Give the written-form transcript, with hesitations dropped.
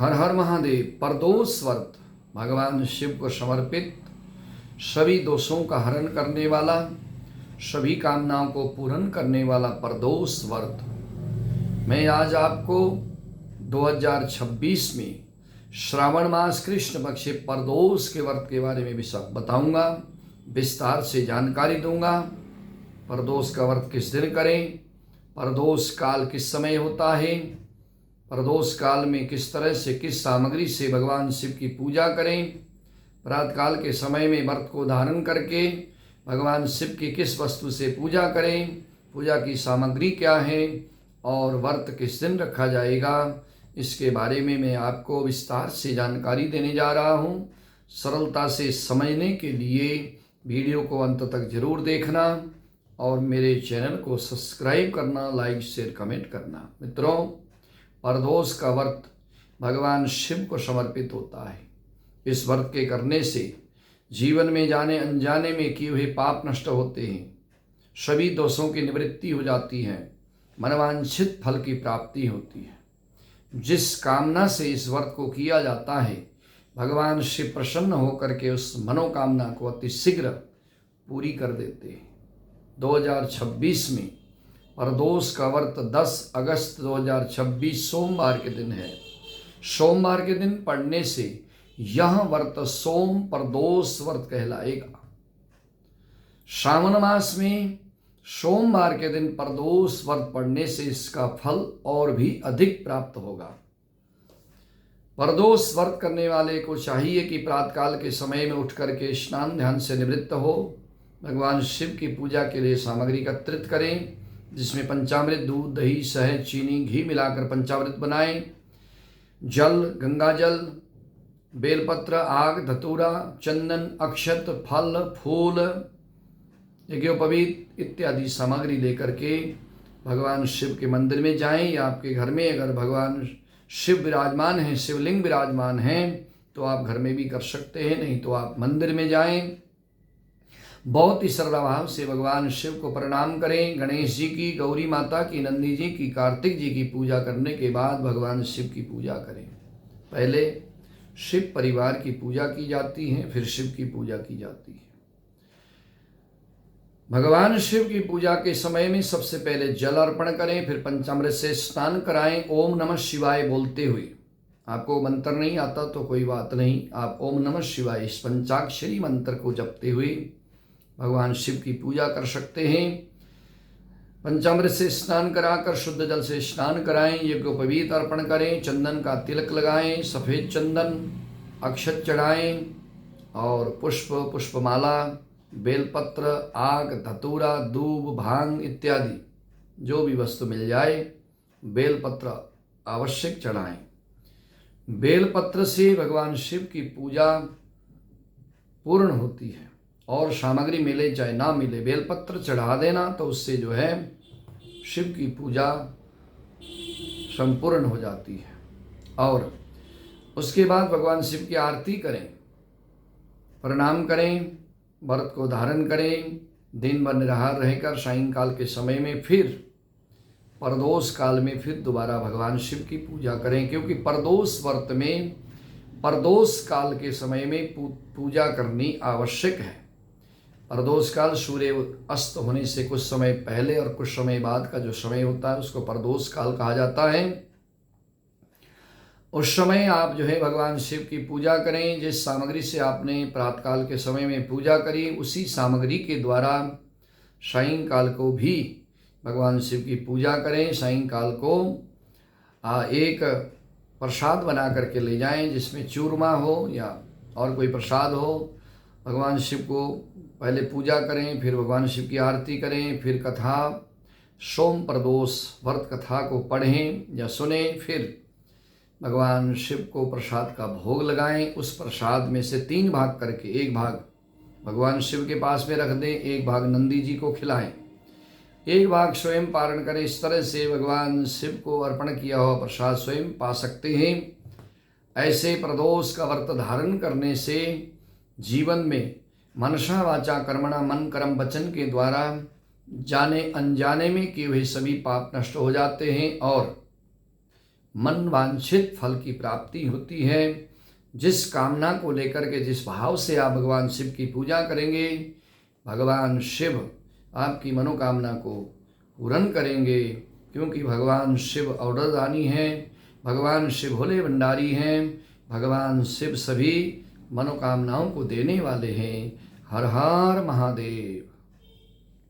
हर हर महादेव। प्रदोष व्रत भगवान शिव को समर्पित, सभी दोषों का हरण करने वाला, सभी कामनाओं को पूर्ण करने वाला प्रदोष व्रत मैं आज आपको 2026 में श्रावण मास कृष्ण पक्ष प्रदोष के व्रत के बारे में भी सब बताऊंगा, विस्तार से जानकारी दूंगा। प्रदोष का व्रत किस दिन करें, प्रदोष काल किस समय होता है, प्रदोष काल में किस तरह से किस सामग्री से भगवान शिव की पूजा करें, प्रातःकाल के समय में व्रत को धारण करके भगवान शिव की किस वस्तु से पूजा करें, पूजा की सामग्री क्या है और व्रत किस दिन रखा जाएगा, इसके बारे में मैं आपको विस्तार से जानकारी देने जा रहा हूँ। सरलता से समझने के लिए वीडियो को अंत तक जरूर देखना और मेरे चैनल को सब्सक्राइब करना, लाइक शेयर कमेंट करना। मित्रों, प्रदोष का व्रत भगवान शिव को समर्पित होता है। इस व्रत के करने से जीवन में जाने अनजाने में किए हुए पाप नष्ट होते हैं, सभी दोषों की निवृत्ति हो जाती है, मनवांछित फल की प्राप्ति होती है। जिस कामना से इस व्रत को किया जाता है, भगवान शिव प्रसन्न होकर के उस मनोकामना को अति शीघ्र पूरी कर देते हैं। 2026 में प्रदोष का व्रत 10 अगस्त 2026 सोमवार के दिन है। सोमवार के दिन पढ़ने से यह व्रत सोम प्रदोष व्रत कहलाएगा। श्रावण मास में सोमवार के दिन प्रदोष व्रत पढ़ने से इसका फल और भी अधिक प्राप्त होगा। प्रदोष व्रत करने वाले को चाहिए कि प्रातःकाल के समय में उठ करके स्नान ध्यान से निवृत्त हो, भगवान शिव की पूजा के लिए सामग्री एकत्रित करें, जिसमें पंचामृत, दूध, दही, शहद, चीनी, घी मिलाकर पंचामृत बनाएं। जल, गंगा जल, बेलपत्र, आग, धतूरा, चंदन, अक्षत, फल, फूल, यज्ञोपवीत इत्यादि सामग्री लेकर के भगवान शिव के मंदिर में जाएं, या आपके घर में अगर भगवान शिव विराजमान हैं, शिवलिंग विराजमान हैं, तो आप घर में भी कर सकते हैं, नहीं तो आप मंदिर में जाएं। बहुत ही श्रद्धाभाव से भगवान शिव को प्रणाम करें। गणेश जी की, गौरी माता की, नंदी जी की, कार्तिक जी की पूजा करने के बाद भगवान शिव की पूजा करें। पहले शिव परिवार की पूजा की जाती है, फिर शिव की पूजा की जाती है। भगवान शिव की पूजा के समय में सबसे पहले जल अर्पण करें, फिर पंचामृत से स्नान कराएं। ओम नमः शिवाय बोलते हुए, आपको मंत्र नहीं आता तो कोई बात नहीं, आप ओम नमः शिवाय इस पंचाक्षरी मंत्र को जपते हुए भगवान शिव की पूजा कर सकते हैं। पंचामृत से स्नान कराकर शुद्ध जल से स्नान कराएं, यज्ञोपवीत अर्पण करें, चंदन का तिलक लगाएं, सफ़ेद चंदन, अक्षत चढ़ाएं और पुष्पमाला, बेलपत्र, आग, धतूरा, दूब, भांग इत्यादि जो भी वस्तु मिल जाए, बेलपत्र आवश्यक चढ़ाएं। बेलपत्र से भगवान शिव की पूजा पूर्ण होती है, और सामग्री मिले चाहे ना मिले, बेलपत्र चढ़ा देना तो उससे जो है शिव की पूजा संपूर्ण हो जाती है। और उसके बाद भगवान शिव की आरती करें, प्रणाम करें, व्रत को धारण करें, दिन भर निराहार रहकर सायंकाल के समय में फिर प्रदोष काल में फिर दोबारा भगवान शिव की पूजा करें, क्योंकि प्रदोष व्रत में प्रदोष काल के समय में पूजा करनी आवश्यक है। प्रदोष काल सूर्य अस्त होने से कुछ समय पहले और कुछ समय बाद का जो समय होता है उसको प्रदोष काल कहा जाता है। उस समय आप जो है भगवान शिव की पूजा करें। जिस सामग्री से आपने प्रातःकाल के समय में पूजा करी, उसी सामग्री के द्वारा सायंकाल को भी भगवान शिव की पूजा करें। सायंकाल को एक प्रसाद बना करके ले जाएं, जिसमें चूरमा हो या और कोई प्रसाद हो। भगवान शिव को पहले पूजा करें, फिर भगवान शिव की आरती करें, फिर कथा, सोम प्रदोष व्रत कथा को पढ़ें या सुने, फिर भगवान शिव को प्रसाद का भोग लगाएं। उस प्रसाद में से 3 भाग करके, एक भाग भगवान शिव के पास में रख दें, एक भाग नंदी जी को खिलाएं, एक भाग स्वयं पारण करें। इस तरह से भगवान शिव को अर्पण किया हुआ प्रसाद स्वयं पा सकते हैं। ऐसे प्रदोष का व्रत धारण करने से जीवन में मनसा वाचा कर्मणा, मन कर्म वचन के द्वारा जाने अनजाने में किए हुए सभी पाप नष्ट हो जाते हैं और मन वांछित फल की प्राप्ति होती है। जिस कामना को लेकर के, जिस भाव से आप भगवान शिव की पूजा करेंगे, भगवान शिव आपकी मनोकामना को पूर्ण करेंगे, क्योंकि भगवान शिव औरदानी हैं, भगवान शिव भोले भंडारी हैं, भगवान शिव सभी मनोकामनाओं को देने वाले हैं। हर हर महादेव।